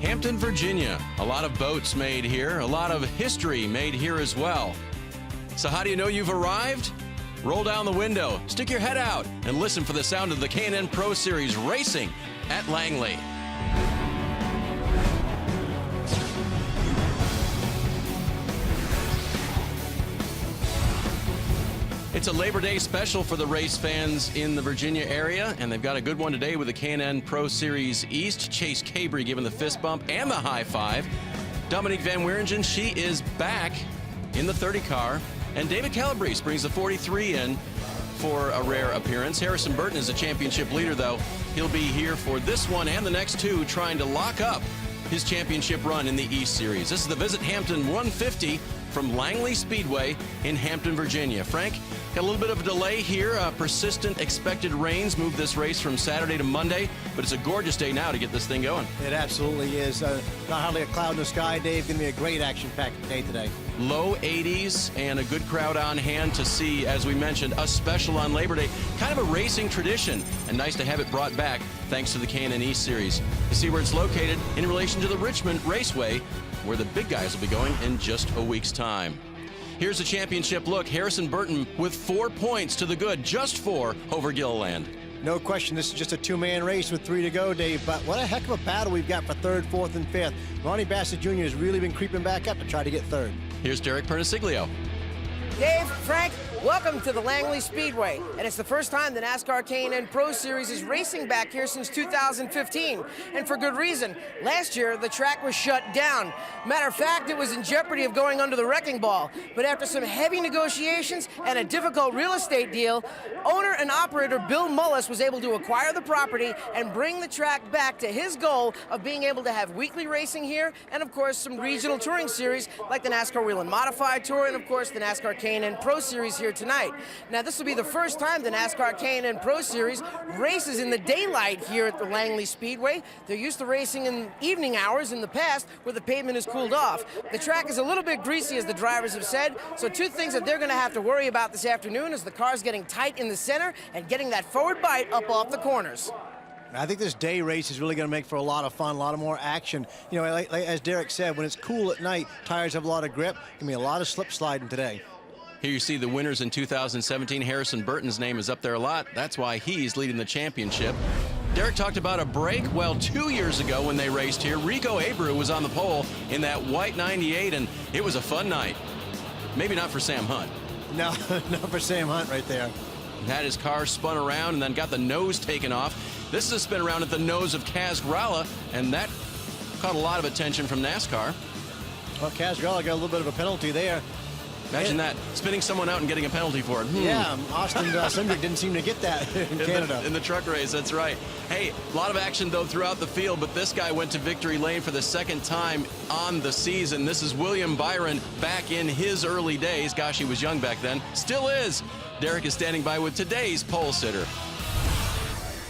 Hampton, Virginia. A lot of boats made here, a lot of history made here as well. So how do you know you've arrived? Roll down the window, stick your head out, and listen for the sound of the K&N Pro Series racing at Langley. It's a Labor Day special for the race fans in the Virginia area, and they've got a good one today with the K&N Pro Series East. Chase Cabry giving the fist bump and the high five. Dominique Van Wieringen, she is back in the 30 car. And David Calabrese brings the 43 in for a rare appearance. Harrison Burton is a championship leader, though. He'll be here for this one and the next two, trying to lock up his championship run in the East Series. This is the Visit Hampton 150 from Langley Speedway in Hampton, Virginia. Frank, got a little bit of a delay here. Persistent expected rains moved this race from Saturday to Monday, but it's a gorgeous day now to get this thing going. It absolutely is. Not hardly a cloud in the sky, Dave. Going to be a great action-packed day today. Low 80s and a good crowd on hand to see, as we mentioned, a special on Labor Day. Kind of a racing tradition, and nice to have it brought back thanks to the K&N East Series. You see where it's located in relation to the Richmond Raceway, where the big guys will be going in just a week's time. Here's a championship look. Harrison Burton with 4 points to the good, just 4 over Gilliland. No question, this is just a two-man race with 3 to go, Dave, but what a heck of a battle we've got for 3rd, 4th, and 5th. Ronnie Bassett Jr. has really been creeping back up to try to get 3rd. Here's Derek Perniciglio. Dave, Frank, welcome to the Langley Speedway. And it's the first time the NASCAR K&N Pro Series is racing back here since 2015. And for good reason. Last year, the track was shut down. Matter of fact, it was in jeopardy of going under the wrecking ball. But after some heavy negotiations and a difficult real estate deal, owner and operator Bill Mullis was able to acquire the property and bring the track back to his goal of being able to have weekly racing here and, of course, some regional touring series like the NASCAR Wheel and Modified Tour and, of course, the NASCAR K&N Pro Series here tonight. Now, this will be the first time the NASCAR K&N Pro Series races in the daylight here at the Langley Speedway. They're used to racing in evening hours in the past where the pavement is cooled off. The track is a little bit greasy, as the drivers have said, so 2 things that they're going to have to worry about this afternoon is the cars getting tight in the center and getting that forward bite up off the corners. I think this day race is really going to make for a lot of fun, a lot of more action. You know, like as Derek said, when it's cool at night, tires have a lot of grip. Going to be a lot of slip sliding today. Here you see the winners in 2017. Harrison Burton's name is up there a lot. That's why he's leading the championship. Derek talked about a break. Well, 2 years ago when they raced here, Rico Abreu was on the pole in that white 98, and it was a fun night. Maybe not for Sam Hunt. No, not for Sam Hunt right there. Had his car spun around and then got the nose taken off. This is a spin around at the nose of Kaz Grala, and that caught a lot of attention from NASCAR. Well, Kaz Grala got a little bit of a penalty there. Imagine that, spinning someone out and getting a penalty for it. Yeah, Austin Cindric didn't seem to get that in Canada. In the truck race, that's right. Hey, a lot of action, though, throughout the field, but this guy went to victory lane for the 2nd time on the season. This is William Byron back in his early days. Gosh, he was young back then. Still is. Derek is standing by with today's pole sitter.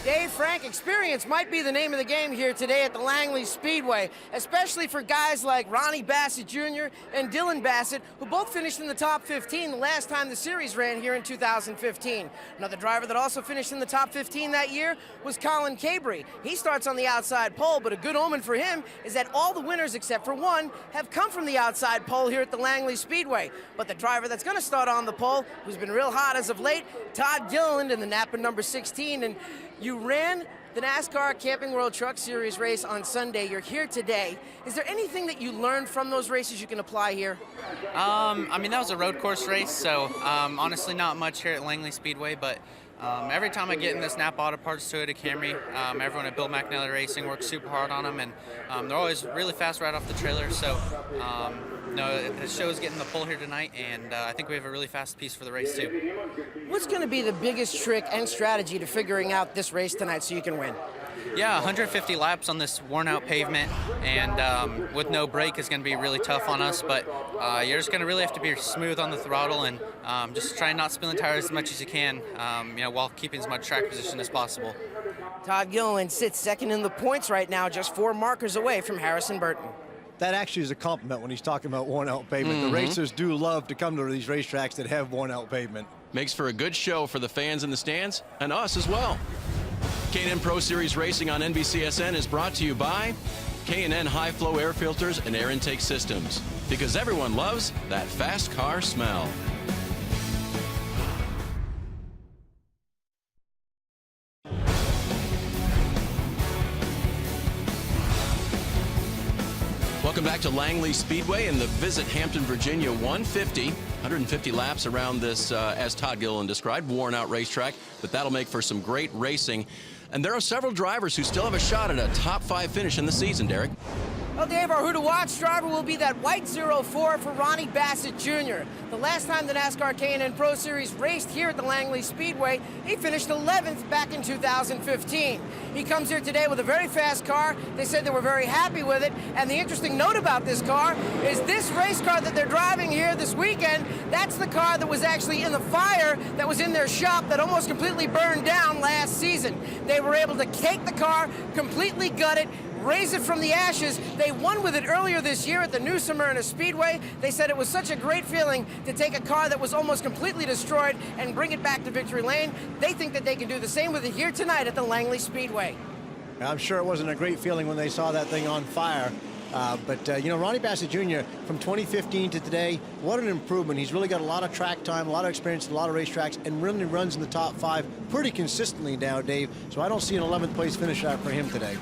Dave, Frank, experience might be the name of the game here today at the Langley Speedway, especially for guys like Ronnie Bassett Jr. and Dylan Bassett, who both finished in the top 15 the last time the series ran here in 2015. Another driver that also finished in the top 15 that year was Colin Cabry. He starts on the outside pole, but a good omen for him is that all the winners except for one have come from the outside pole here at the Langley Speedway. But the driver that's going to start on the pole, who's been real hot as of late, Todd Gilliland in the Napa number 16, and you ran the NASCAR Camping World Truck Series race on Sunday. You're here today. Is there anything that you learned from those races you can apply here? I mean, that was a road course race, so honestly not much here at Langley Speedway, but every time I get in this Napa Auto Parts Toyota Camry, everyone at Bill McNally Racing works super hard on them, and they're always really fast right off the trailer, so no, the show's getting the pole here tonight, and I think we have a really fast piece for the race too. What's going to be the biggest trick and strategy to figuring out this race tonight so you can win? Yeah, 150 laps on this worn-out pavement, and with no brake is going to be really tough on us, but you're just going to really have to be smooth on the throttle and just try and not spin the tires as much as you can, while keeping as much track position as possible. Todd Gilliland sits second in the points right now, just 4 markers away from Harrison Burton. That actually is a compliment when he's talking about worn-out pavement. The racers do love to come to these racetracks that have worn-out pavement. Makes for a good show for the fans in the stands and us as well. K&N Pro Series Racing on NBCSN is brought to you by K&N high-flow air filters and air intake systems. Because everyone loves that fast car smell. Welcome back to Langley Speedway in the Visit Hampton, Virginia 150. 150 laps around this, as Todd Gilliland described, worn-out racetrack, but that'll make for some great racing. And there are several drivers who still have a shot at a top 5 finish in the season, Derek. Well, Dave, our who-to-watch driver will be that white 04 for Ronnie Bassett Jr. The last time the NASCAR K&N Pro Series raced here at the Langley Speedway, he finished 11th back in 2015. He comes here today with a very fast car. They said they were very happy with it. And the interesting note about this car is this race car that they're driving here this weekend, that's the car that was actually in the fire that was in their shop that almost completely burned down last season. They were able to cake the car, completely gut it, raise it from the ashes. They won with it earlier this year at the New Smyrna Speedway. They said it was such a great feeling to take a car that was almost completely destroyed and bring it back to victory lane. They think that they can do the same with it here tonight at the Langley Speedway. I'm sure it wasn't a great feeling when they saw that thing on fire. But you know, Ronnie Bassett Jr. from 2015 to today, what an improvement. He's really got a lot of track time, a lot of experience, a lot of racetracks, and really runs in the top 5 pretty consistently now, Dave. So I don't see an 11th place finish out for him today.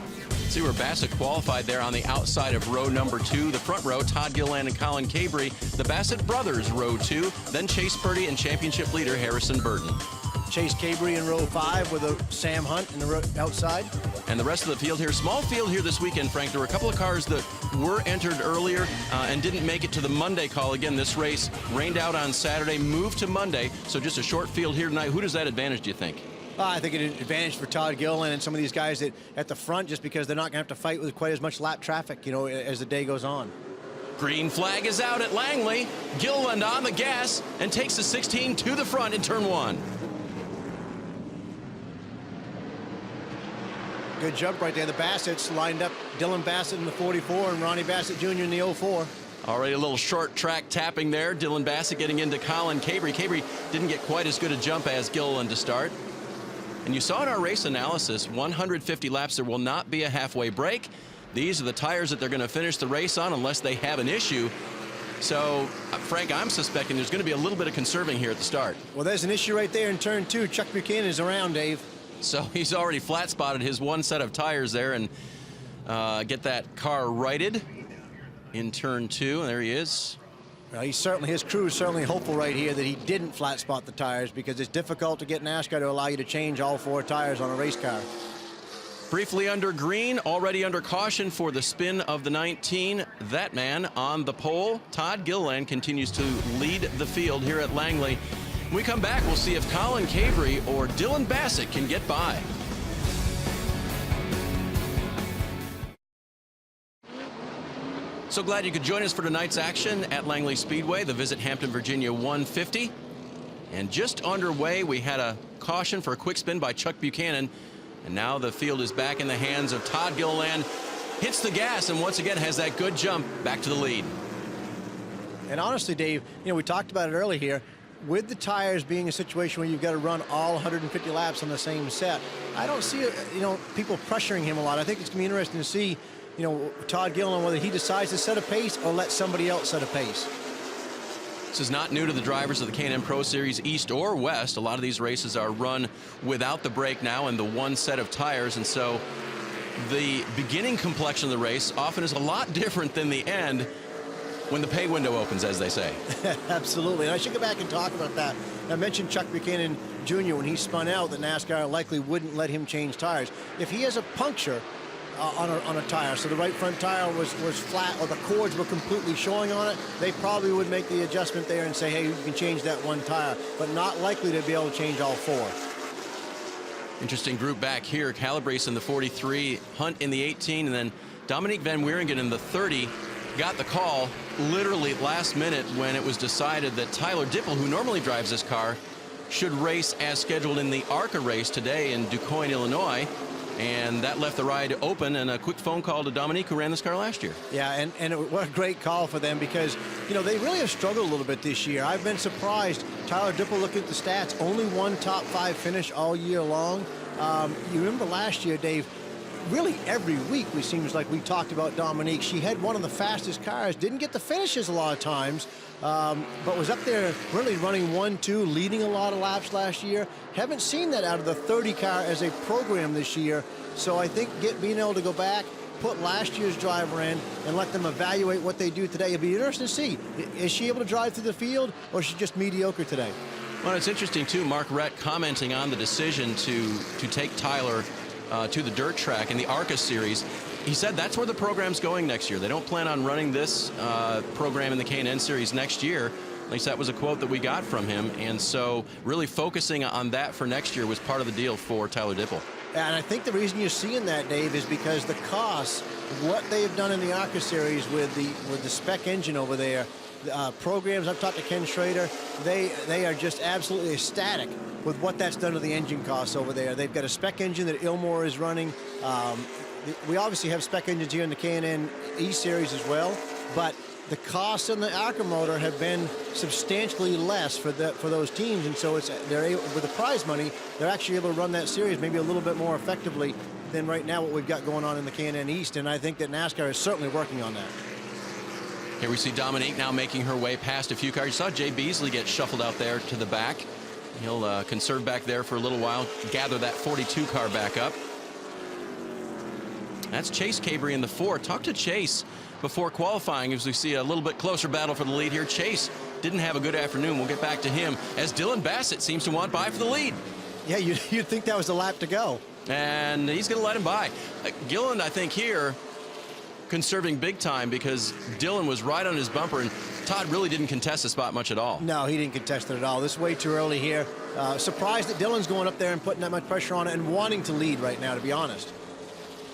See where Bassett qualified there on the outside of row number 2. The front row, Todd Gilliland and Colin Cabry. The Bassett brothers, row 2. Then Chase Purdy and championship leader Harrison Burton. Chase Cabry in row 5 with a Sam Hunt in the outside. And the rest of the field here, small field here this weekend, Frank. There were a couple of cars that were entered earlier and didn't make it to the Monday call. Again, this race rained out on Saturday, moved to Monday, so just a short field here tonight. Who does that advantage, do you think? I think an advantage for Todd Gilliland and some of these guys that at the front, just because they're not going to have to fight with quite as much lap traffic, you know, as the day goes on. Green flag is out at Langley. Gilliland on the gas and takes the 16 to the front in turn 1. Good jump right there. The Bassett's lined up. Dylan Bassett in the 44 and Ronnie Bassett Jr. in the 04. Already a little short track tapping there. Dylan Bassett getting into Colin Cabry. Cabry didn't get quite as good a jump as Gilliland to start. And you saw in our race analysis, 150 laps, there will not be a halfway break. These are the tires that they're going to finish the race on unless they have an issue. So, Frank, I'm suspecting there's going to be a little bit of conserving here at the start. Well, there's an issue right there in turn 2. Chuck Buchanan is around, Dave. So he's already flat spotted his one set of tires there and get that car righted in turn 2. And there he is. Well, his crew is certainly hopeful right here that he didn't flat spot the tires, because it's difficult to get NASCAR to allow you to change all 4 tires on a race car. Briefly under green, already under caution for the spin of the 19. That man on the pole. Todd Gilliland continues to lead the field here at Langley. When we come back, we'll see if Colin Cabry or Dylan Bassett can get by. So glad you could join us for tonight's action at Langley Speedway, the Visit Hampton, Virginia 150. And just underway, we had a caution for a quick spin by Chuck Buchanan. And now the field is back in the hands of Todd Gilliland. Hits the gas and once again has that good jump back to the lead. And honestly, Dave, you know, we talked about it earlier here. With the tires being a situation where you've got to run all 150 laps on the same set, I don't see, you know, people pressuring him a lot. I think it's going to be interesting to see, you know, Todd Gilliland, whether he decides to set a pace or let somebody else set a pace. This is not new to the drivers of the K&N Pro Series East or West. A lot of these races are run without the brake now and the one set of tires, and so the beginning complexion of the race often is a lot different than the end when the pay window opens, as they say. Absolutely, and I should go back and talk about that. I mentioned Chuck Buchanan Jr. when he spun out that NASCAR likely wouldn't let him change tires. If he has a puncture on a tire, so the right front tire was flat or the cords were completely showing on it, they probably would make the adjustment there and say, hey, you can change that one tire, but not likely to be able to change all 4. Interesting group back here. Calabrese in the 43, Hunt in the 18, and then Dominique Van Wieringen in the 30. Got the call literally last minute when it was decided that Tyler Dipple, who normally drives this car, should race as scheduled in the ARCA race today in DuQuoin, Illinois. And that left the ride open, and a quick phone call to Dominique, who ran this car last year. Yeah, and what a great call for them, because, you know, they really have struggled a little bit this year. I've been surprised. Tyler Dipple, look at the stats, only one top 5 finish all year long. You remember last year, Dave, really every week we seems like we talked about Dominique. She had one of the fastest cars, didn't get the finishes a lot of times, but was up there really running 1-2, leading a lot of laps last year. Haven't seen that out of the 30 car as a program this year. So I think being able to go back, put last year's driver in, and let them evaluate what they do today. It'll be interesting to see. Is she able to drive through the field, or is she just mediocre today? Well, it's interesting, too, Mark Rett commenting on the decision to take Tyler to the dirt track in the ARCA series. He said that's where the program's going next year. They don't plan on running this program in the K&N series next year. At least that was a quote that we got from him. And so really focusing on that for next year was part of the deal for Tyler Dipple. And I think the reason you're seeing that, Dave, is because the costs, what they've done in the ARCA series with the spec engine over there, programs, I've talked to Ken Schrader, they are just absolutely ecstatic with what that's done to the engine costs over there. They've got a spec engine that Ilmore is running. We obviously have spec engines here in the K&N E series as well, but the costs on the ARCA motor have been substantially less for those teams, and so they're able, with the prize money, they're actually able to run that series maybe a little bit more effectively than right now what we've got going on in the K&N East, and I think that NASCAR is certainly working on that. Here we see Dominique now making her way past a few cars. You saw Jay Beasley get shuffled out there to the back. He'll conserve back there for a little while, gather that 42 car back up. That's Chase Cabrey in the 4. Talk to Chase before qualifying as we see a little bit closer battle for the lead here. Chase didn't have a good afternoon. We'll get back to him as Dylan Bassett seems to want by for the lead. Yeah, you'd think that was the lap to go. And he's going to let him by. Gillen, I think, here conserving big time because Dylan was right on his bumper, and Todd really didn't contest the spot much at all. No, he didn't contest it at all. This is way too early here. Surprised that Dylan's going up there and putting that much pressure on it and wanting to lead right now, to be honest.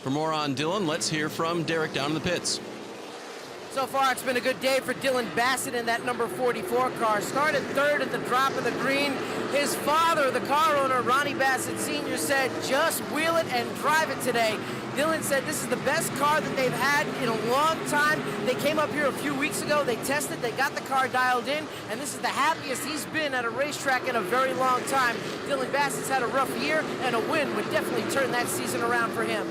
For more on Dylan, let's hear from Derek down in the pits. So far, it's been a good day for Dylan Bassett in that number 44 car. Started third at the drop of the green. His father, the car owner, Ronnie Bassett Sr., said, just wheel it and drive it today. Dylan said this is the best car that they've had in a long time. They came up here a few weeks ago. They tested. They got the car dialed in. And this is the happiest he's been at a racetrack in a very long time. Dylan Bassett's had a rough year, and a win would definitely turn that season around for him.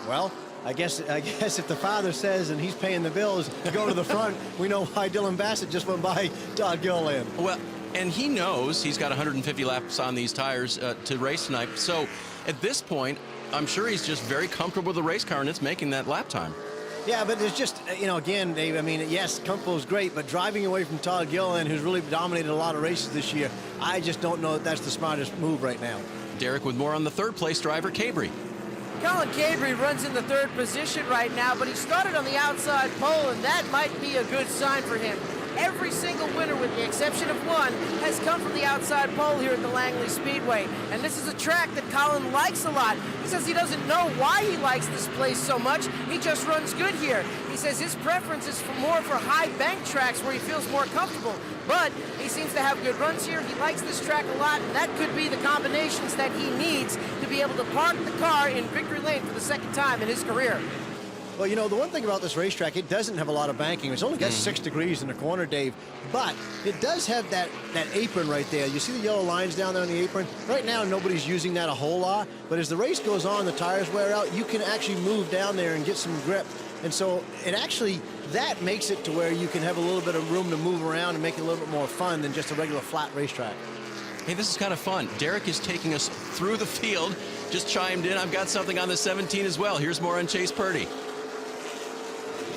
Well, I guess if the father says and he's paying the bills to go to the front, we know why Dylan Bassett just went by Todd Gilliland. Well, and he knows he's got 150 laps on these tires to race tonight. So at this point, I'm sure he's just very comfortable with the race car, and it's making that lap time. Yeah, but there's just, again, Dave, I mean, yes, comfortable is great, but driving away from Todd Gilliland, who's really dominated a lot of races this year, I just don't know that that's the smartest move right now. Derek with more on the third place driver, Cabrey. Colin Cabrey runs in the third position right now, but he started on the outside pole, and that might be a good sign for him. Every single winner, with the exception of one, has come from the outside pole here at the Langley Speedway. And this is a track that Colin likes a lot. He says he doesn't know why he likes this place so much. He just runs good here. He says his preference is more for high bank tracks where he feels more comfortable. But he seems to have good runs here. He likes this track a lot, and that could be the combinations that he needs to be able to park the car in victory lane for the second time in his career. Well, the one thing about this racetrack, it doesn't have a lot of banking. It's only got 6 degrees in the corner, Dave, but it does have that apron right there. You see the yellow lines down there on the apron? Right now, nobody's using that a whole lot, but as the race goes on, the tires wear out, you can actually move down there and get some grip. And so that makes it to where you can have a little bit of room to move around and make it a little bit more fun than just a regular flat racetrack. Hey, this is kind of fun. Derek is taking us through the field. Just chimed in. I've got something on the 17 as well. Here's more on Chase Purdy.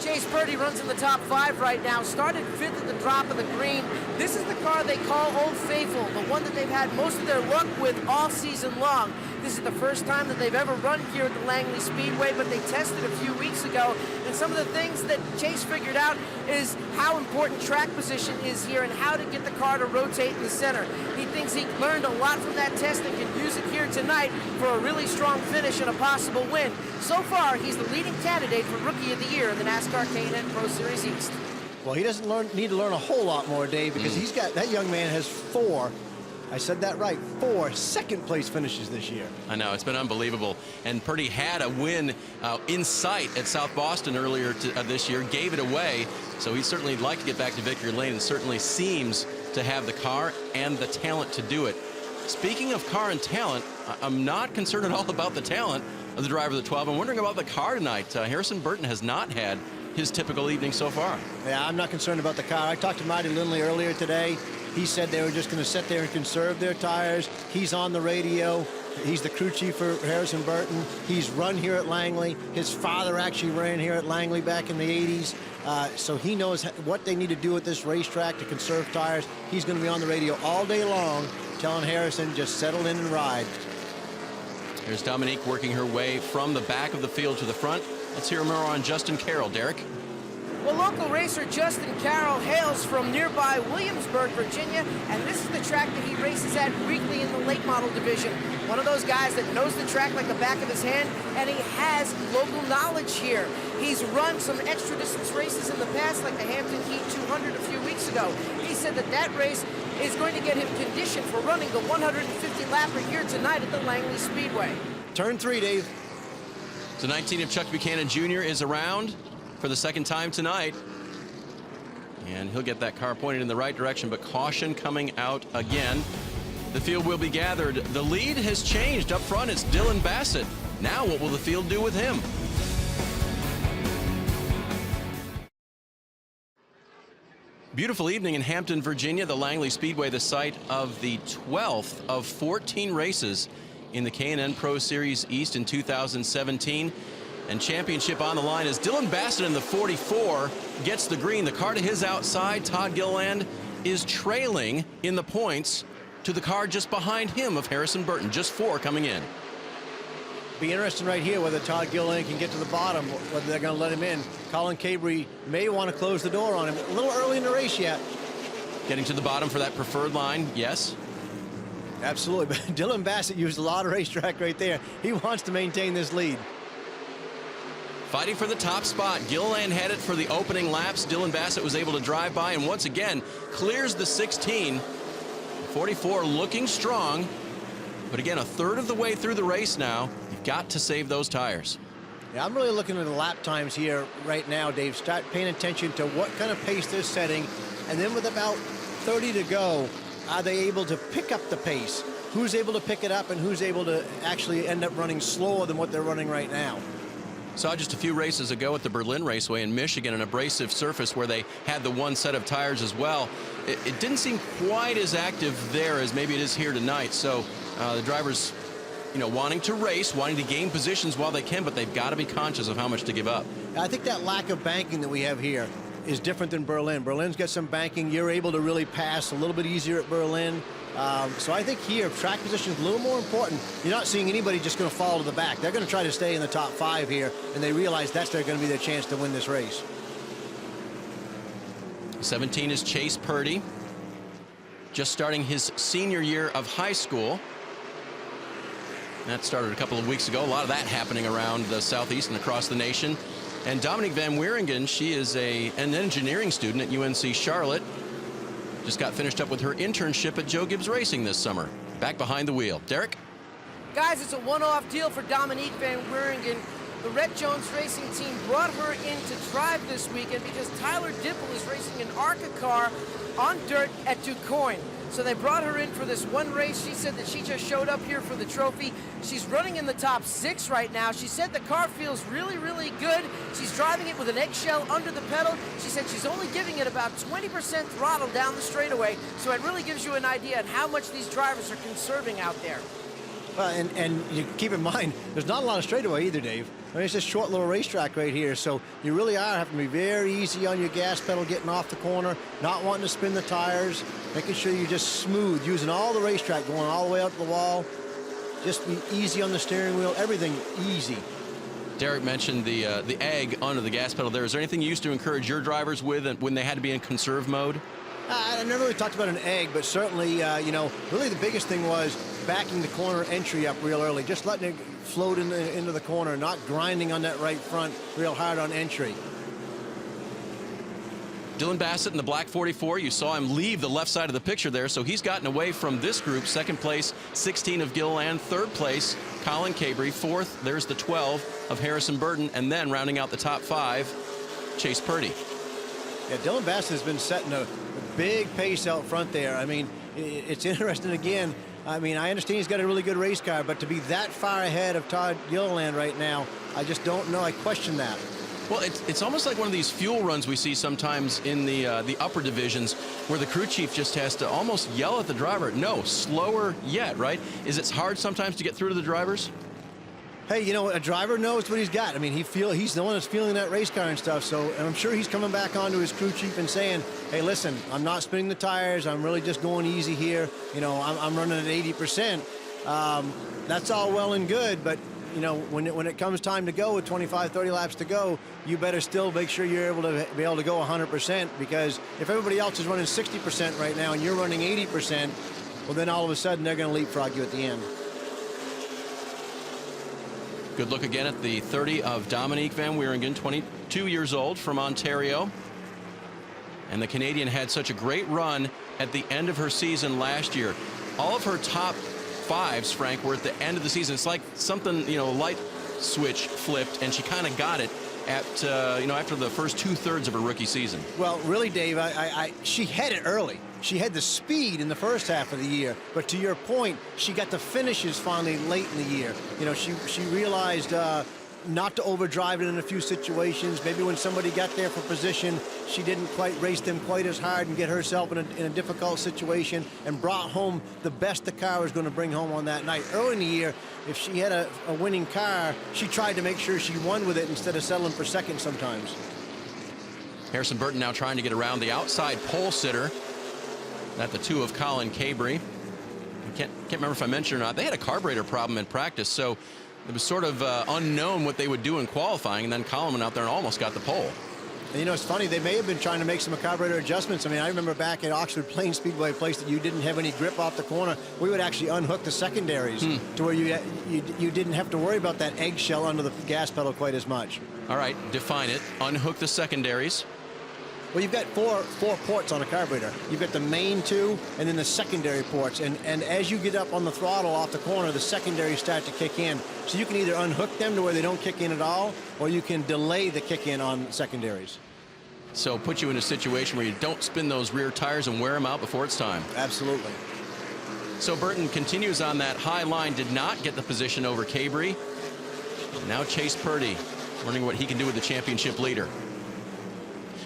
Chase Purdy runs in the top 5 right now, started 5th at the drop of the green. This is the car they call Old Faithful, the one that they've had most of their luck with all season long. This is the first time that they've ever run here at the Langley Speedway, but they tested a few weeks ago, and some of the things that Chase figured out is how important track position is here and how to get the car to rotate in the center. He thinks he learned a lot from that test and can use it here tonight for a really strong finish and a possible win. So far, he's the leading candidate for Rookie of the Year in the NASCAR K&N Pro Series East. Well, he doesn't need to learn a whole lot more, Dave, because that young man has 4, I said that right, 4 second-place finishes this year. I know, it's been unbelievable. And Purdy had a win in sight at South Boston earlier this year, gave it away. So he'd certainly like to get back to victory lane and certainly seems to have the car and the talent to do it. Speaking of car and talent, I'm not concerned at all about the talent the driver of the 12. I'm wondering about the car tonight. Harrison Burton has not had his typical evening so far. Yeah, I'm not concerned about the car. I talked to Marty Lindley earlier today. He said they were just going to sit there and conserve their tires. He's on the radio. He's the crew chief for Harrison Burton. He's run here at Langley. His father actually ran here at Langley back in the 80s. So he knows what they need to do at this racetrack to conserve tires. He's going to be on the radio all day long telling Harrison, just settle in and ride. Here's Dominique working her way from the back of the field to the front. Let's hear more on Justin Carroll. Derek? Well, local racer Justin Carroll hails from nearby Williamsburg, Virginia, and this is the track that he races at weekly in the late model division. One of those guys that knows the track like the back of his hand, and he has local knowledge here. He's run some extra distance races in the past, like the Hampton Heat 200 a few weeks ago. He said that that race is going to get him conditioned for running the 150 lapper here tonight at the Langley Speedway. Turn 3, Dave. So 19 of Chuck Buchanan Jr. is around for the second time tonight. And he'll get that car pointed in the right direction, but caution coming out again. The field will be gathered. The lead has changed. Up front, it's Dylan Bassett. Now what will the field do with him? Beautiful evening in Hampton, Virginia. The Langley Speedway, the site of the 12th of 14 races in the K&N Pro Series East in 2017. And championship on the line as Dylan Bassett in the 44 gets the green. The car to his outside, Todd Gilliland, is trailing in the points to the car just behind him of Harrison Burton, just 4 coming in. Be interesting right here whether Todd Gilliland can get to the bottom, whether they're going to let him in. Colin Cabry may want to close the door on him. A little early in the race yet. Getting to the bottom for that preferred line, yes. Absolutely, but Dylan Bassett used a lot of racetrack right there. He wants to maintain this lead. Fighting for the top spot. Gilliland had it for the opening laps. Dylan Bassett was able to drive by and once again clears the 16. 44 looking strong, but again, a third of the way through the race now. You've got to save those tires. Yeah, I'm really looking at the lap times here right now, Dave. Start paying attention to what kind of pace they're setting, and then with about 30 to go, are they able to pick up the pace? Who's able to pick it up and who's able to actually end up running slower than what they're running right now? Saw just a few races ago at the Berlin Raceway in Michigan, an abrasive surface where they had the one set of tires as well. It didn't seem quite as active there as maybe it is here tonight. So the drivers, you know, wanting to race, wanting to gain positions while they can, but they've got to be conscious of how much to give up. I think that lack of banking that we have here is different than Berlin. Berlin's got some banking. You're able to really pass a little bit easier at Berlin. So I think here, track position is a little more important. You're not seeing anybody just going to fall to the back. They're going to try to stay in the top 5 here, and they realize that's going to be their chance to win this race. 17 is Chase Purdy, just starting his senior year of high school. That started a couple of weeks ago. A lot of that happening around the Southeast and across the nation. And Dominique Van Wieringen, she is an engineering student at UNC Charlotte. Just got finished up with her internship at Joe Gibbs Racing this summer. Back behind the wheel. Derek? Guys, it's a one-off deal for Dominique Van Wieringen. The Rhett Jones Racing team brought her in to drive this weekend because Tyler Dipple is racing an ARCA car on dirt at DuQuoin. So they brought her in for this one race. She said that she just showed up here for the trophy. She's running in the top 6 right now. She said the car feels really, really good. She's driving it with an eggshell under the pedal. She said she's only giving it about 20% throttle down the straightaway. So it really gives you an idea of how much these drivers are conserving out there. Well, and you keep in mind, there's not a lot of straightaway either, Dave. I mean, it's just short little racetrack right here, so you really are having to be very easy on your gas pedal, getting off the corner, not wanting to spin the tires, making sure you're just smooth, using all the racetrack, going all the way up to the wall. Just be easy on the steering wheel, everything easy. Derek mentioned the egg under the gas pedal there. Is there anything you used to encourage your drivers with when they had to be in conserve mode? I never really talked about an egg, but certainly, you know, really the biggest thing was backing the corner entry up real early, just letting it float into the corner, not grinding on that right front real hard on entry. Dylan Bassett in the black 44, you saw him leave the left side of the picture there, so he's gotten away from this group. Second place, 16 of Gilliland. Third place, Colin Cabry. Fourth, there's the 12 of Harrison Burton, and then rounding out the top 5, Chase Purdy. Yeah, Dylan Bassett has been setting a big pace out front there. I mean, it's interesting again. I mean, I understand he's got a really good race car, but to be that far ahead of Todd Gilliland right now, I just don't know. I question that. Well, it's almost like one of these fuel runs we see sometimes in the upper divisions where the crew chief just has to almost yell at the driver, no, slower yet, right? Is it hard sometimes to get through to the drivers? Hey, you know, a driver knows what he's got. I mean, he's the one that's feeling that race car and stuff, so I'm sure he's coming back onto his crew chief and saying, hey, listen, I'm not spinning the tires. I'm really just going easy here. You know, I'm running at 80%. That's all well and good, but, you know, when it comes time to go with 25, 30 laps to go, you better still make sure you're able to go 100%, because if everybody else is running 60% right now and you're running 80%, well, then all of a sudden they're going to leapfrog you at the end. Good look again at the 30 of Dominique Van Wieringen, 22 years old, from Ontario. And the Canadian had such a great run at the end of her season last year. All of her top fives, Frank, were at the end of the season. It's like something, you know, a light switch flipped, and she kind of got it at, you know, after the first 2/3 of her rookie season. Well, really, Dave, she had it early. She had the speed in the first half of the year, but to your point, she got the finishes finally late in the year. You know, she realized not to overdrive it in a few situations. Maybe when somebody got there for position, she didn't quite race them quite as hard and get herself in a difficult situation, and brought home the best the car was going to bring home on that night. Early in the year, if she had a winning car, she tried to make sure she won with it instead of settling for second sometimes. Harrison Burton now trying to get around the outside pole sitter. At the 2 of Colin Cabry. I can't remember if I mentioned or not. They had a carburetor problem in practice, so it was sort of unknown what they would do in qualifying, and then Colin went out there and almost got the pole. And you know, it's funny, they may have been trying to make some carburetor adjustments. I mean, I remember back at Oxford Plains Speedway, a place that you didn't have any grip off the corner, we would actually unhook the secondaries to where you didn't have to worry about that eggshell under the gas pedal quite as much. All right, define it. Unhook the secondaries. Well, you've got four ports on a carburetor. You've got the main 2 and then the secondary ports. And as you get up on the throttle off the corner, the secondaries start to kick in. So you can either unhook them to where they don't kick in at all, or you can delay the kick in on secondaries. So put you in a situation where you don't spin those rear tires and wear them out before it's time. Absolutely. So Burton continues on that high line, did not get the position over Cabry. Now Chase Purdy, learning what he can do with the championship leader.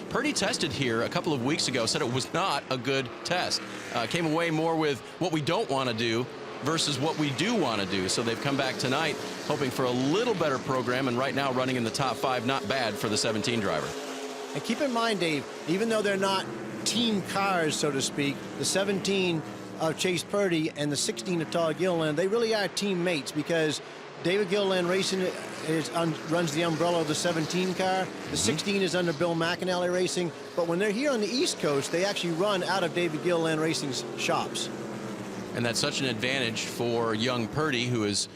Purdy tested here a couple of weeks ago, said it was not a good test. Came away more with what we don't want to do versus what we do want to do. So they've come back tonight hoping for a little better program, and right now running in the top 5, not bad for the 17 driver. And keep in mind, Dave, even though they're not team cars, so to speak, the 17 of Chase Purdy and the 16 of Todd Gilliland, they really are teammates, because David Gilliland Racing runs the umbrella of the 17 car. The 16 is under Bill McAnally Racing. But when they're here on the East Coast, they actually run out of David Gilliland Racing's shops. And that's such an advantage for young Purdy, who is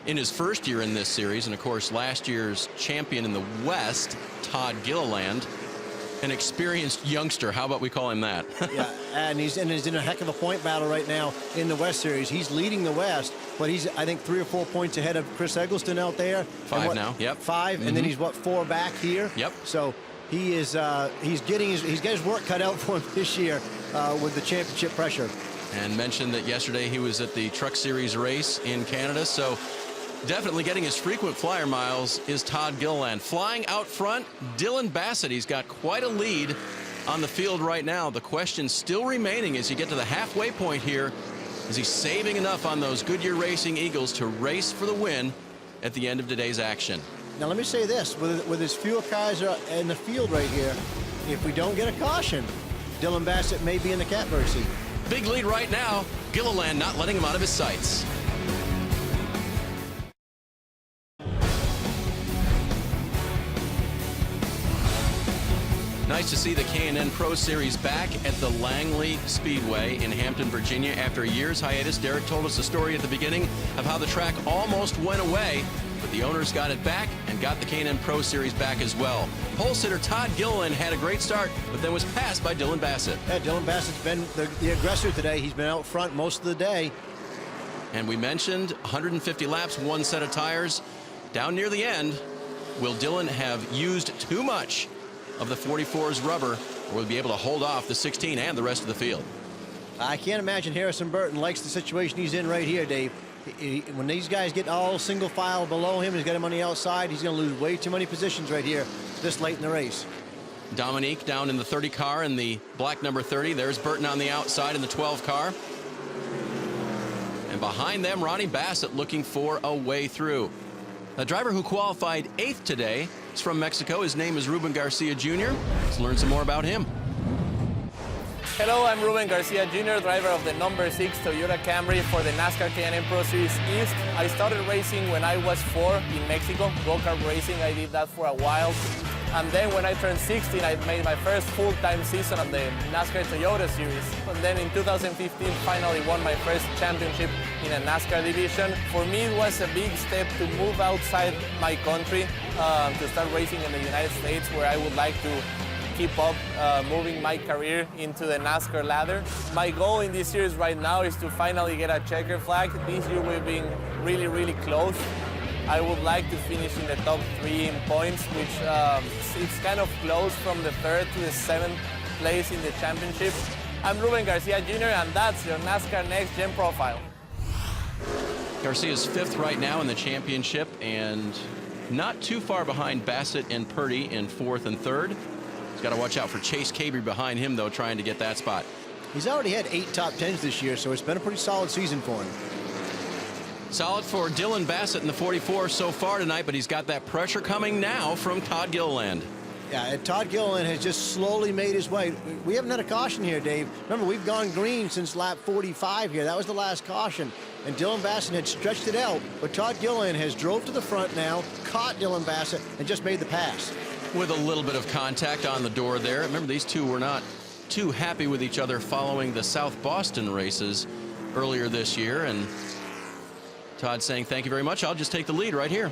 in his first year in this series. And, of course, last year's champion in the West, Todd Gilliland, an experienced youngster. How about we call him that? Yeah, and he's in a heck of a point battle right now in the West Series. He's leading the West, but he's, I think, 3 or 4 points ahead of Chris Eggleston out there. 5 now, yep. 5, and then he's, 4 back here? Yep. So he is, he's got his work cut out for him this year with the championship pressure. And mentioned that yesterday he was at the Truck Series race in Canada, so definitely getting his frequent flyer miles is Todd Gilliland. Flying out front, Dylan Bassett. He's got quite a lead on the field right now. The question still remaining as you get to the halfway point here, is he saving enough on those Goodyear Racing Eagles to race for the win at the end of today's action? Now let me say this, with his few cars in the field right here, if we don't get a caution, Dylan Bassett may be in the catbird seat. Big lead right now. Gilliland not letting him out of his sights. Nice to see the K&N Pro Series back at the Langley Speedway in Hampton, Virginia. After a year's hiatus, Derek told us a story at the beginning of how the track almost went away, but the owners got it back and got the K&N Pro Series back as well. Pole sitter Todd Gilliland had a great start, but then was passed by Dylan Bassett. Yeah, Dylan Bassett's been the aggressor today. He's been out front most of the day. And we mentioned 150 laps, 1 set of tires. Down near the end, will Dylan have used too much of the 44's rubber, or will he be able to hold off the 16 and the rest of the field? I can't imagine Harrison Burton likes the situation he's in right here, Dave. When these guys get all single file below him, he's got him on the outside, he's going to lose way too many positions right here this late in the race. Dominique down in the 30 car in the black number 30. There's Burton on the outside in the 12 car. And behind them, Ronnie Bassett looking for a way through. The driver who qualified 8th today is from Mexico. His name is Ruben Garcia Jr. Let's learn some more about him. Hello, I'm Ruben Garcia Jr., driver of the number 6 Toyota Camry for the NASCAR K&N Pro Series East. I started racing when I was 4 in Mexico, go-kart racing. I did that for a while. And then when I turned 16, I made my first full-time season of the NASCAR Toyota Series. And then in 2015, finally won my first championship in a NASCAR division. For me, it was a big step to move outside my country, to start racing in the United States, where I would like to keep up moving my career into the NASCAR ladder. My goal in this series right now is to finally get a checker flag. This year we've been really, really close. I would like to finish in the top 3 in points, which it's kind of close from the 3rd to the 7th place in the championship. I'm Ruben Garcia Jr., and that's your NASCAR Next Gen profile. Garcia's 5th right now in the championship, and not too far behind Bassett and Purdy in 4th and 3rd. He's got to watch out for Chase Cabrey behind him, though, trying to get that spot. He's already had 8 top 10s this year, so it's been a pretty solid season for him. Solid for Dylan Bassett in the 44 so far tonight, but he's got that pressure coming now from Todd Gilliland. Yeah, and Todd Gilliland has just slowly made his way. We haven't had a caution here, Dave. Remember, we've gone green since lap 45 here. That was the last caution. And Dylan Bassett had stretched it out, but Todd Gilliland has drove to the front now, caught Dylan Bassett, and just made the pass. With a little bit of contact on the door there. Remember, these two were not too happy with each other following the South Boston races earlier this year, and Todd saying, thank you very much, I'll just take the lead right here.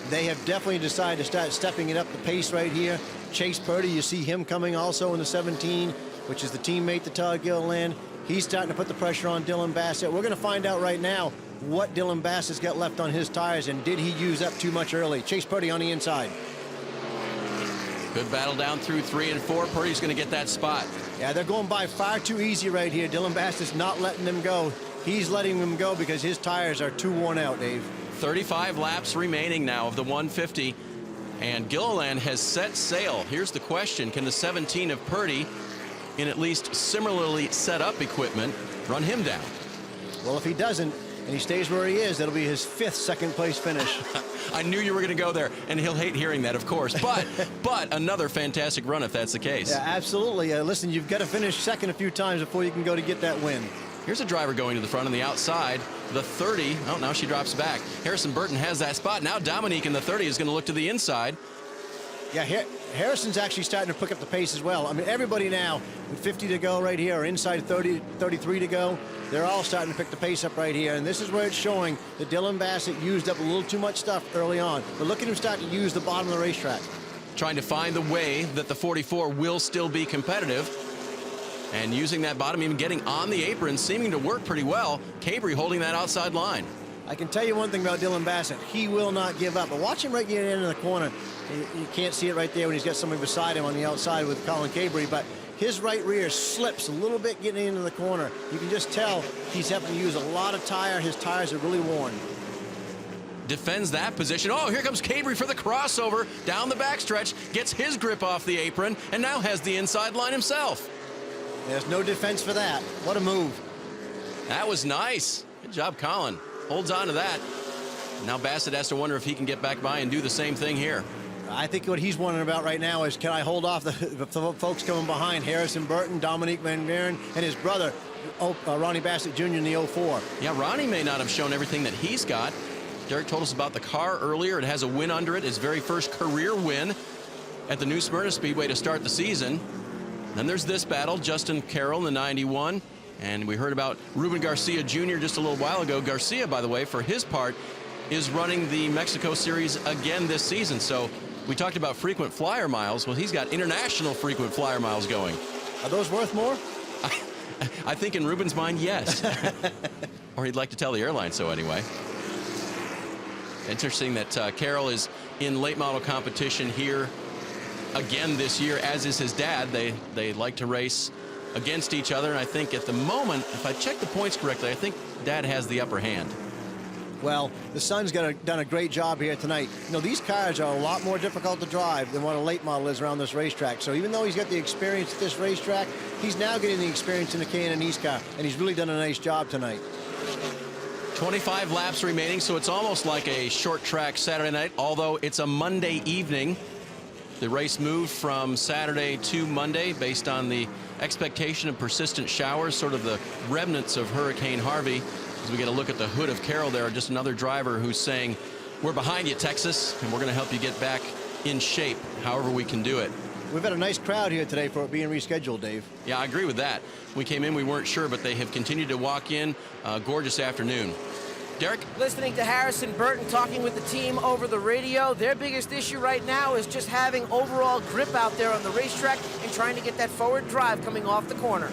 They have definitely decided to start stepping it up the pace right here. Chase Purdy, you see him coming also in the 17, which is the teammate to Todd Gilliland. He's starting to put the pressure on Dylan Bassett. We're going to find out right now what Dylan Bassett's got left on his tires, and did he use up too much early. Chase Purdy on the inside. Good battle down through 3 and 4. Purdy's going to get that spot. Yeah, they're going by far too easy right here. Dylan Bassett's not letting them go. He's letting them go because his tires are too worn out, Dave. 35 laps remaining now of the 150, and Gilliland has set sail. Here's the question: can the 17 of Purdy, in at least similarly set up equipment, run him down? Well, if he doesn't, and he stays where he is, that'll be his 5th second-place finish. I knew you were going to go there, and he'll hate hearing that, of course. But another fantastic run if that's the case. Yeah, absolutely. Listen, you've got to finish second a few times before you can go to get that win. Here's a driver going to the front on the outside. The 30. Oh, now she drops back. Harrison Burton has that spot. Now Dominique in the 30 is going to look to the inside. Yeah, Harrison's actually starting to pick up the pace as well. I mean, everybody now with 50 to go right here, or inside 30, 33 to go, they're all starting to pick the pace up right here. And this is where it's showing that Dylan Bassett used up a little too much stuff early on. But look at him start to use the bottom of the racetrack. Trying to find the way that the 44 will still be competitive. And using that bottom, even getting on the apron, seeming to work pretty well. Cabrey holding that outside line. I can tell you one thing about Dylan Bassett. He will not give up. But watch him right get into the corner. You can't see it right there when he's got somebody beside him on the outside with Colin Cabrey. But his right rear slips a little bit getting into the corner. You can just tell he's having to use a lot of tire. His tires are really worn. Defends that position. Oh, here comes Cabrey for the crossover down the backstretch. Gets his grip off the apron and now has the inside line himself. There's no defense for that. What a move. That was nice. Good job, Colin. Holds on to that. Now Bassett has to wonder if he can get back by and do the same thing here. I think what he's wondering about right now is, can I hold off the folks coming behind? Harrison Burton, Dominique Van Buren, and his brother, Ronnie Bassett Jr. in the 04. Yeah, Ronnie may not have shown everything that he's got. Derek told us about the car earlier. It has a win under it, his very first career win at the New Smyrna Speedway to start the season. Then there's this battle, Justin Carroll in the 91. And we heard about Ruben Garcia Jr. just a little while ago. Garcia, by the way, for his part, is running the Mexico Series again this season. So we talked about frequent flyer miles. Well, he's got international frequent flyer miles going. Are those worth more? I think in Ruben's mind, yes. Or he'd like to tell the airline so anyway. Interesting that Carroll is in late model competition here again this year, as is his dad. They like to race against each other. And I think at the moment, if I check the points correctly, I think Dad has the upper hand. Well, the son's done a great job here tonight. You know, these cars are a lot more difficult to drive than what a late model is around this racetrack. So even though he's got the experience at this racetrack, he's now getting the experience in the K&N East car, and he's really done a nice job tonight. 25 laps remaining, so it's almost like a short track Saturday night, although it's a Monday evening. The race moved from Saturday to Monday based on the expectation of persistent showers, sort of the remnants of Hurricane Harvey. As we get a look at the hood of Carroll there, just another driver who's saying, we're behind you, Texas, and we're going to help you get back in shape however we can do it. We've had a nice crowd here today for it being rescheduled, Dave. Yeah, I agree with that. We came in, we weren't sure, but they have continued to walk in. Gorgeous afternoon. Derek? Listening to Harrison Burton talking with the team over the radio, their biggest issue right now is just having overall grip out there on the racetrack and trying to get that forward drive coming off the corner.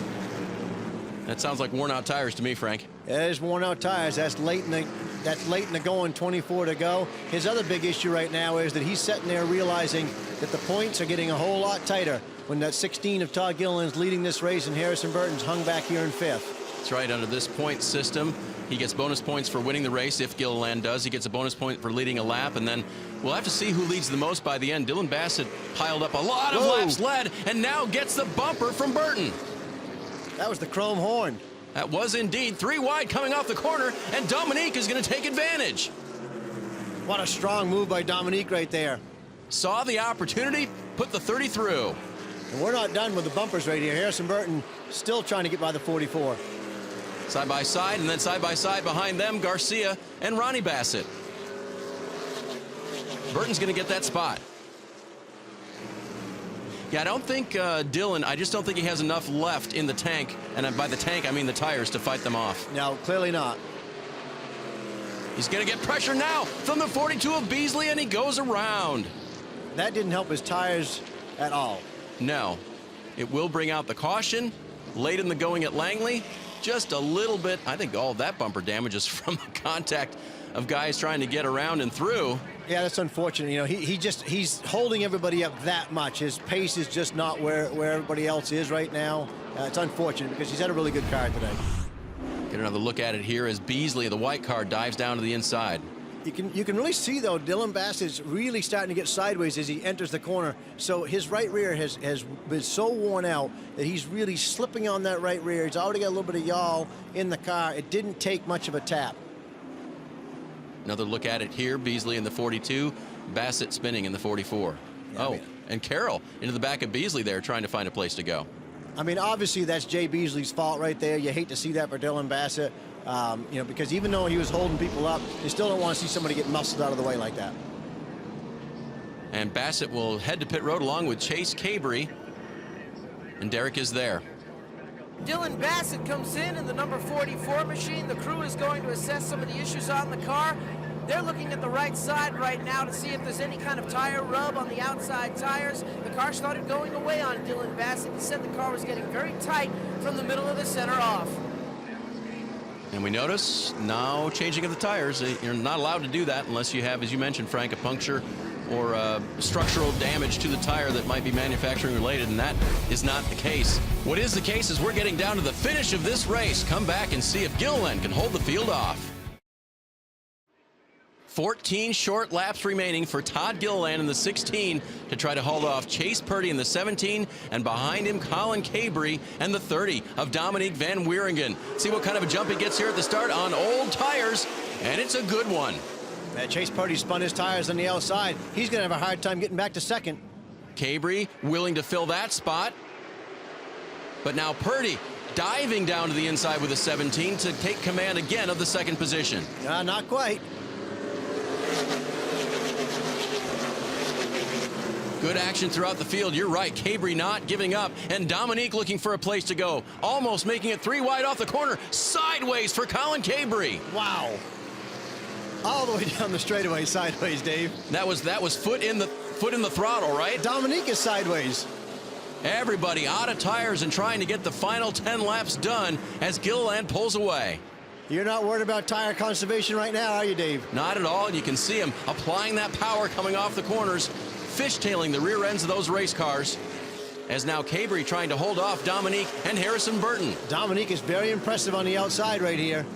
That sounds like worn out tires to me, Frank. It is worn out tires. That's late in the going, 24 to go. His other big issue right now is that he's sitting there realizing that the points are getting a whole lot tighter when that 16 of Todd Gilliland's leading this race and Harrison Burton's hung back here in 5th. That's right. Under this point system, he gets bonus points for winning the race. If Gilliland does, he gets a bonus point for leading a lap, and then we'll have to see who leads the most by the end. Dylan Bassett piled up a lot of laps led and now gets the bumper from Burton. That was the chrome horn. That was indeed 3 wide coming off the corner, and Dominique is going to take advantage. What a strong move by Dominique right there. Saw the opportunity, put the 30 through. And we're not done with the bumpers right here. Harrison Burton still trying to get by the 44. Side by side, and then side by side behind them, Garcia and Ronnie Bassett. Burton's going to get that spot. Yeah, I don't think Dylan, I just don't think he has enough left in the tank, and by the tank I mean the tires, to fight them off. No, clearly not. He's going to get pressure now from the 42 of Beasley, and he goes around. That didn't help his tires at all. No. It will bring out the caution late in the going at Langley. Just a little bit. I think all of that bumper damage is from the contact of guys trying to get around and through. Yeah, that's unfortunate. You know, he's holding everybody up that much. His pace is just not where everybody else is right now. It's unfortunate because he's had a really good car today. Get another look at it here as Beasley, the white car, dives down to the inside. You can really see, though, Dylan Bassett's really starting to get sideways as he enters the corner. So his right rear has been so worn out that he's really slipping on that right rear. He's already got a little bit of yaw in the car. It didn't take much of a tap. Another look at it here. Beasley in the 42, Bassett spinning in the 44. Yeah, and Carroll into the back of Beasley there trying to find a place to go. I mean, obviously that's Jay Beasley's fault right there. You hate to see that for Dylan Bassett. You know, because even though he was holding people up, you still don't want to see somebody get muscled out of the way like that. And Bassett will head to pit road along with Chase Cabry. And Derek is there. Dylan Bassett comes in the number 44 machine. The crew is going to assess some of the issues on the car. They're looking at the right side right now to see if there's any kind of tire rub on the outside tires. The car started going away on Dylan Bassett. He said the car was getting very tight from the middle of the center off. And we notice now changing of the tires. You're not allowed to do that unless you have, as you mentioned, Frank, a puncture or structural damage to the tire that might be manufacturing related, and that is not the case. What is the case is we're getting down to the finish of this race. Come back and see if Gilliland can hold the field off. 14 short laps remaining for Todd Gilliland in the 16 to try to hold off Chase Purdy in the 17, and behind him Colin Cabry and the 30 of Dominique Van Wieringen. See what kind of a jump he gets here at the start on old tires, and it's a good one. Chase Purdy spun his tires on the outside. He's going to have a hard time getting back to second. Cabry willing to fill that spot, but now Purdy diving down to the inside with a 17 to take command again of the second position. Not quite. Good action throughout the field. You're right. Cabry not giving up, and Dominique looking for a place to go. Almost making it 3 wide off the corner. Sideways for Colin Cabry. Wow. All the way down the straightaway sideways, Dave. That was foot in the throttle, right? Dominique is sideways. Everybody out of tires and trying to get the final 10 laps done as Gilliland pulls away. You're not worried about tire conservation right now, are you, Dave? Not at all. You can see him applying that power coming off the corners, fishtailing the rear ends of those race cars. as now Cabry trying to hold off Dominique and Harrison Burton. Dominique is very impressive on the outside right here.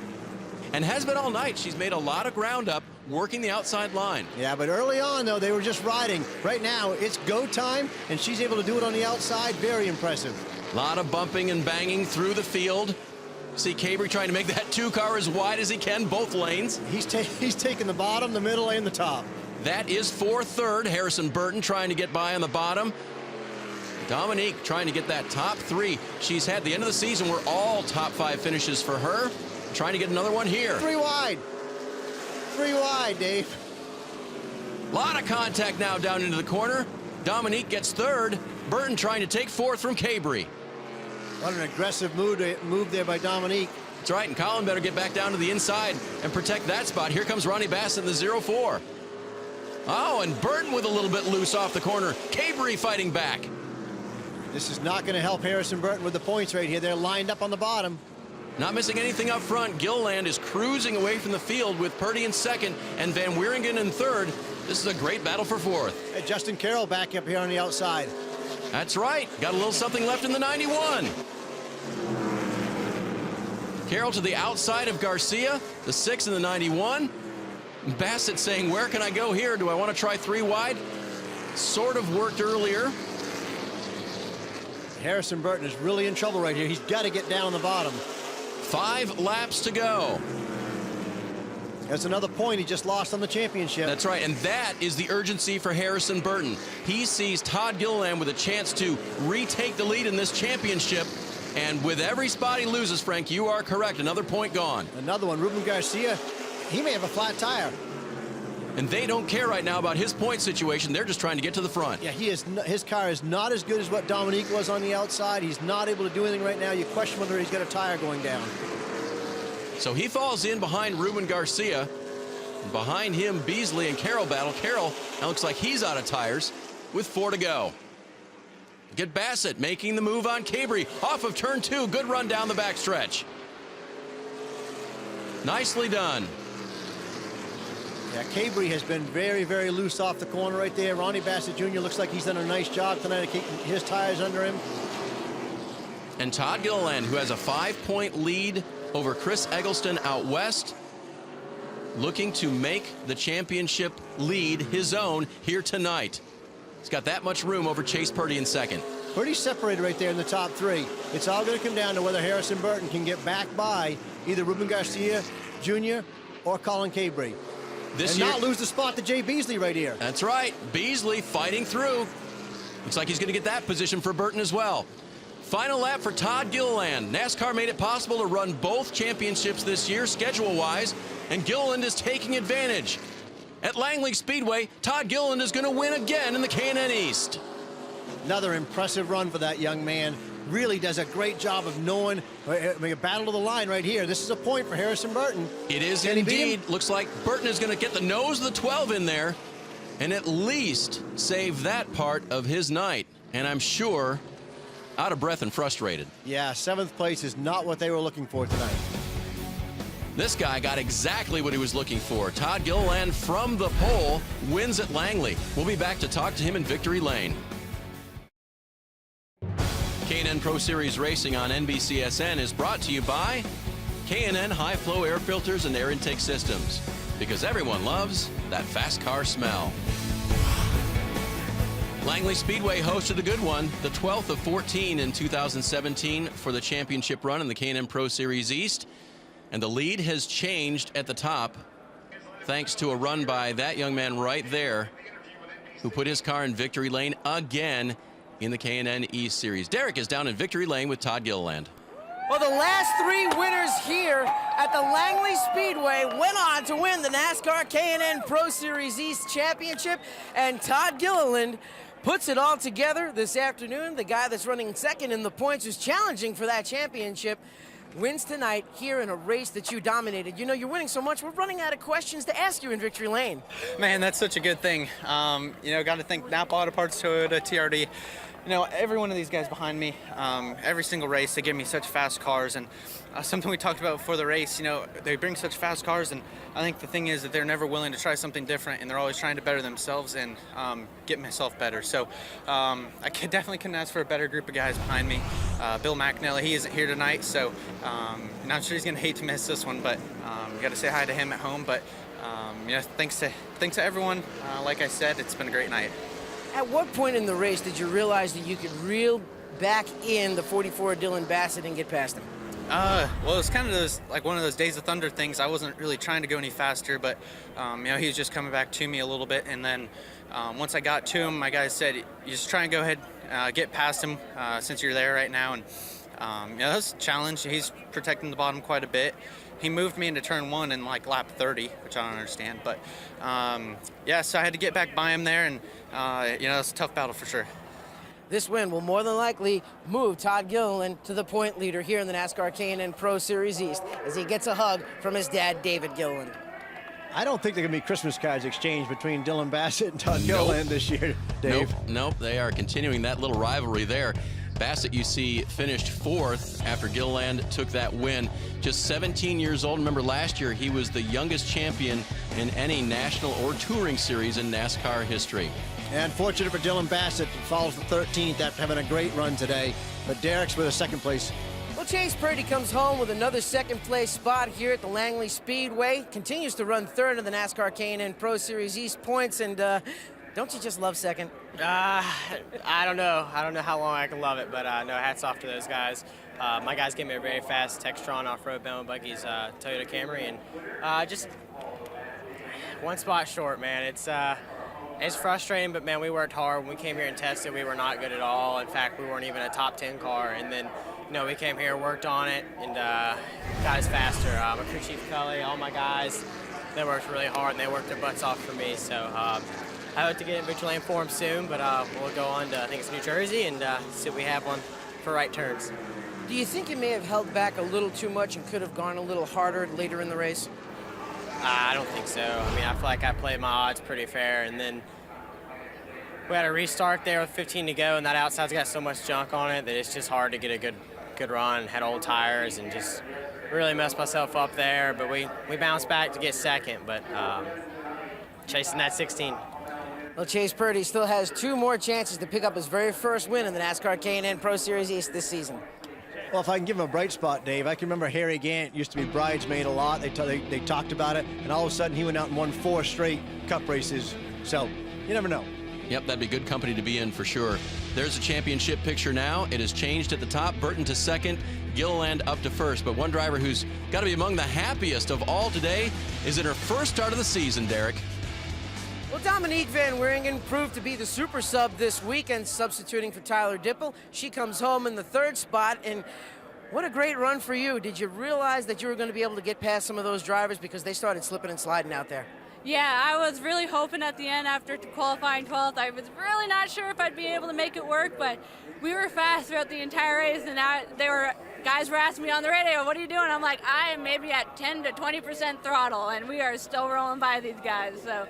And has been all night. She's made a lot of ground up working the outside line. Yeah, but early on, though, they were just riding. Right now, it's go time, and she's able to do it on the outside. Very impressive. A lot of bumping and banging through the field. See Cabry trying to make that two-car as wide as he can, both lanes. He's taking the bottom, the middle, and the top. That is for third. Harrison Burton trying to get by on the bottom. Dominique trying to get that top three. She's had the end of the season were all top 5 finishes for her. Trying to get another one here. 3 wide. 3 wide, Dave. A lot of contact now down into the corner. Dominique gets third. Burton trying to take fourth from Cabry. What an aggressive move there by Dominique. That's right, and Colin better get back down to the inside and protect that spot. Here comes Ronnie Bassett in the 0-4. Oh, and Burton with a little bit loose off the corner. Cabry fighting back. This is not going to help Harrison Burton with the points right here. They're lined up on the bottom. Not missing anything up front. Gilliland is cruising away from the field with Purdy in second and Van Wieringen in third. This is a great battle for fourth. Hey, Justin Carroll back up here on the outside. That's right. Got a little something left in the 91. Carroll to the outside of Garcia, the 6 in the 91. Bassett saying, where can I go here? Do I want to try 3 wide? Sort of worked earlier. Harrison Burton is really in trouble right here. He's got to get down on the bottom. 5 laps to go. That's another point he just lost on the championship. That's right, and that is the urgency for Harrison Burton. He sees Todd Gilliland with a chance to retake the lead in this championship, and with every spot he loses, Frank, you are correct. Another point gone. Another one. Ruben Garcia, he may have a flat tire. And they don't care right now about his point situation. They're just trying to get to the front. Yeah, his car is not as good as what Dominique was on the outside. He's not able to do anything right now. You question whether he's got a tire going down. So he falls in behind Ruben Garcia. Behind him, Beasley and Carroll battle. Carroll, now looks like he's out of tires with 4 to go. Get Bassett making the move on Cabry. Off of turn 2. Good run down the backstretch. Nicely done. Yeah, Cabry has been very, very loose off the corner right there. Ronnie Bassett Jr. looks like he's done a nice job tonight of keeping his tires under him. And Todd Gilliland, who has a 5-point lead over Chris Eggleston out west, looking to make the championship lead his own here tonight. He's got that much room over Chase Purdy in second. Pretty separated right there in the top 3. It's all going to come down to whether Harrison Burton can get back by either Ruben Garcia Jr. or Colin Cabry. This and year, not lose the spot to Jay Beasley right here. That's right. Beasley fighting through. Looks like he's going to get that position for Burton as well. Final lap for Todd Gilliland. NASCAR made it possible to run both championships this year, schedule-wise, and Gilliland is taking advantage. At Langley Speedway, Todd Gilliland is going to win again in the K&N East. Another impressive run for that young man. Really does a great job of knowing, a battle to the line right here. This is a point for Harrison Burton. It is Can he beat him? indeed. Looks like Burton is going to get the nose of the 12 in there and at least save that part of his night. And I'm sure out of breath and frustrated. Yeah, 7th place is not what they were looking for tonight. This guy got exactly what he was looking for. Todd Gilliland from the pole wins at Langley. We'll be back to talk to him in Victory Lane. K&N Pro Series Racing on NBCSN is brought to you by K&N High Flow Air Filters and Air Intake Systems, because everyone loves that fast car smell. Langley Speedway hosted a good one, the 12th of 14 in 2017 for the championship run in the K&N Pro Series East. And the lead has changed at the top thanks to a run by that young man right there who put his car in victory lane again in the K&N East Series. Derek is down in victory lane with Todd Gilliland. Well, the last 3 winners here at the Langley Speedway went on to win the NASCAR K&N Pro Series East Championship, and Todd Gilliland puts it all together this afternoon. The guy that's running second in the points, who's challenging for that championship, wins tonight here in a race that you dominated. You know, you're winning so much, we're running out of questions to ask you in victory lane. Man, that's such a good thing. You know, got to thank Napa Auto Parts, Toyota, TRD. you know, every one of these guys behind me, every single race, they give me such fast cars. And something we talked about before the race, you know, they bring such fast cars. And I think the thing is that they're never willing to try something different, and they're always trying to better themselves and get myself better. So I definitely couldn't ask for a better group of guys behind me. Bill McNally, he isn't here tonight, so and I'm sure he's going to hate to miss this one, but you got to say hi to him at home. But you know, thanks to everyone. Like I said, it's been a great night. At what point in the race did you realize that you could reel back in the 44 Dylan Bassett and get past him? Well, it's kind of like one of those Days of Thunder things. I wasn't really trying to go any faster, but you know, he was just coming back to me a little bit. And then once I got to him, my guys said, "You just try and go ahead, get past him since you're there right now." And you know, that was a challenge. He's protecting the bottom quite a bit. He moved me into turn 1 in like lap 30, which I don't understand. But yeah, so I had to get back by him there, and you know, it's a tough battle for sure. This win will more than likely move Todd Gilliland to the point leader here in the NASCAR K&N Pro Series East as he gets a hug from his dad, David Gilliland. I don't think there are going to be Christmas cards exchanged between Dylan Bassett and Todd Gilliland this year, Dave. Nope, they are continuing that little rivalry there. Bassett, you see, finished 4th after Gilliland took that win. Just 17 years old. Remember, last year he was the youngest champion in any national or touring series in NASCAR history. And fortunate for Dylan Bassett, he falls to 13th after having a great run today. But Derek's with a second place. Well, Chase Purdy comes home with another second place spot here at the Langley Speedway. Continues to run 3rd in the NASCAR K&N Pro Series East points. And don't you just love second? I don't know. I don't know how long I can love it, but no, hats off to those guys. My guys gave me a very fast Textron off-road Bama Buggies Toyota Camry, and just one spot short, man. It's frustrating, but man, we worked hard. When we came here and tested, we were not good at all. In fact, we weren't even a top 10 car. And then, you know, we came here, worked on it, and got us faster. My crew chief Cully, all my guys, they worked really hard, and they worked their butts off for me. So I hope to get in victory lane for them soon, but we'll go on to, I think it's New Jersey, and see if we have one for right turns. Do you think you may have held back a little too much and could have gone a little harder later in the race? I don't think so. I mean, I feel like I played my odds pretty fair, and then we had a restart there with 15 to go, and that outside's got so much junk on it that it's just hard to get a good run. Had old tires and just really messed myself up there, but we bounced back to get second, but chasing that 16. Well, Chase Purdy still has 2 more chances to pick up his very first win in the NASCAR K&N Pro Series East this season. Well, if I can give him a bright spot, Dave, I can remember Harry Gant used to be bridesmaid a lot. They talked about it, and all of a sudden he went out and won 4 straight Cup races. So you never know. Yep, that'd be good company to be in for sure. There's a championship picture now. It has changed at the top. Burton to 2nd, Gilliland up to 1st. But one driver who's got to be among the happiest of all today is in her first start of the season, Derek. Well, Dominique Van Wieringen proved to be the super sub this weekend, substituting for Tyler Dipple. She comes home in the 3rd spot, and what a great run for you. Did you realize that you were going to be able to get past some of those drivers because they started slipping and sliding out there? Yeah, I was really hoping at the end after qualifying 12th. I was really not sure if I'd be able to make it work, but we were fast throughout the entire race, and guys were asking me on the radio, "What are you doing?" I'm like, I am maybe at 10 to 20% throttle, and we are still rolling by these guys. So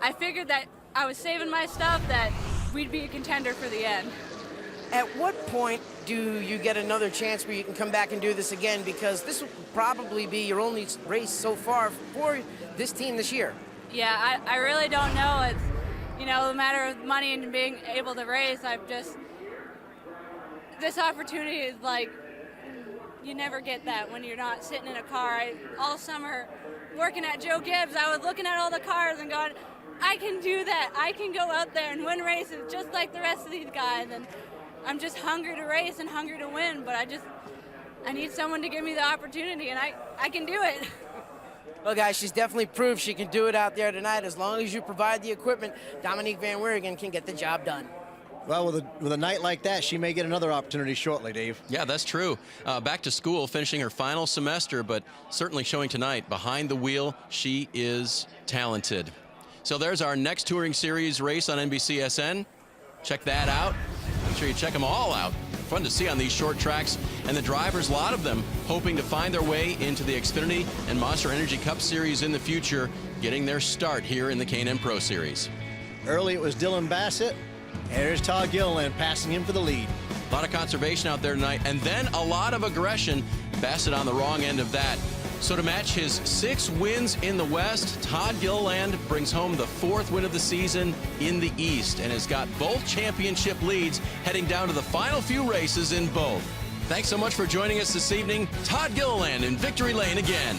I figured that I was saving my stuff, that we'd be a contender for the end. At what point do you get another chance where you can come back and do this again? Because this will probably be your only race so far for this team this year. Yeah, I really don't know. It's, you know, the matter of money and being able to race, this opportunity is like, you never get that when you're not sitting in a car. All summer working at Joe Gibbs, I was looking at all the cars and going, I can do that. I can go out there and win races just like the rest of these guys. And I'm just hungry to race and hungry to win, but I need someone to give me the opportunity, and I can do it. Well, guys, she's definitely proved she can do it out there tonight. As long as you provide the equipment, Dominique Van Wieringen can get the job done. Well, with a night like that, she may get another opportunity shortly, Dave. Yeah, that's true. Back to school, finishing her final semester, but certainly showing tonight, behind the wheel, she is talented. So there's our next Touring Series race on NBCSN. Check that out. Make sure you check them all out. Fun to see on these short tracks. And the drivers, a lot of them, hoping to find their way into the Xfinity and Monster Energy Cup Series in the future, getting their start here in the K&N Pro Series. Early it was Dylan Bassett. There's Todd Gilliland passing him for the lead. A lot of conservation out there tonight, and then a lot of aggression. Bassett on the wrong end of that. So to match his 6 wins in the West, Todd Gilliland brings home the 4th win of the season in the East and has got both championship leads heading down to the final few races in both. Thanks so much for joining us this evening. Todd Gilliland in victory lane again.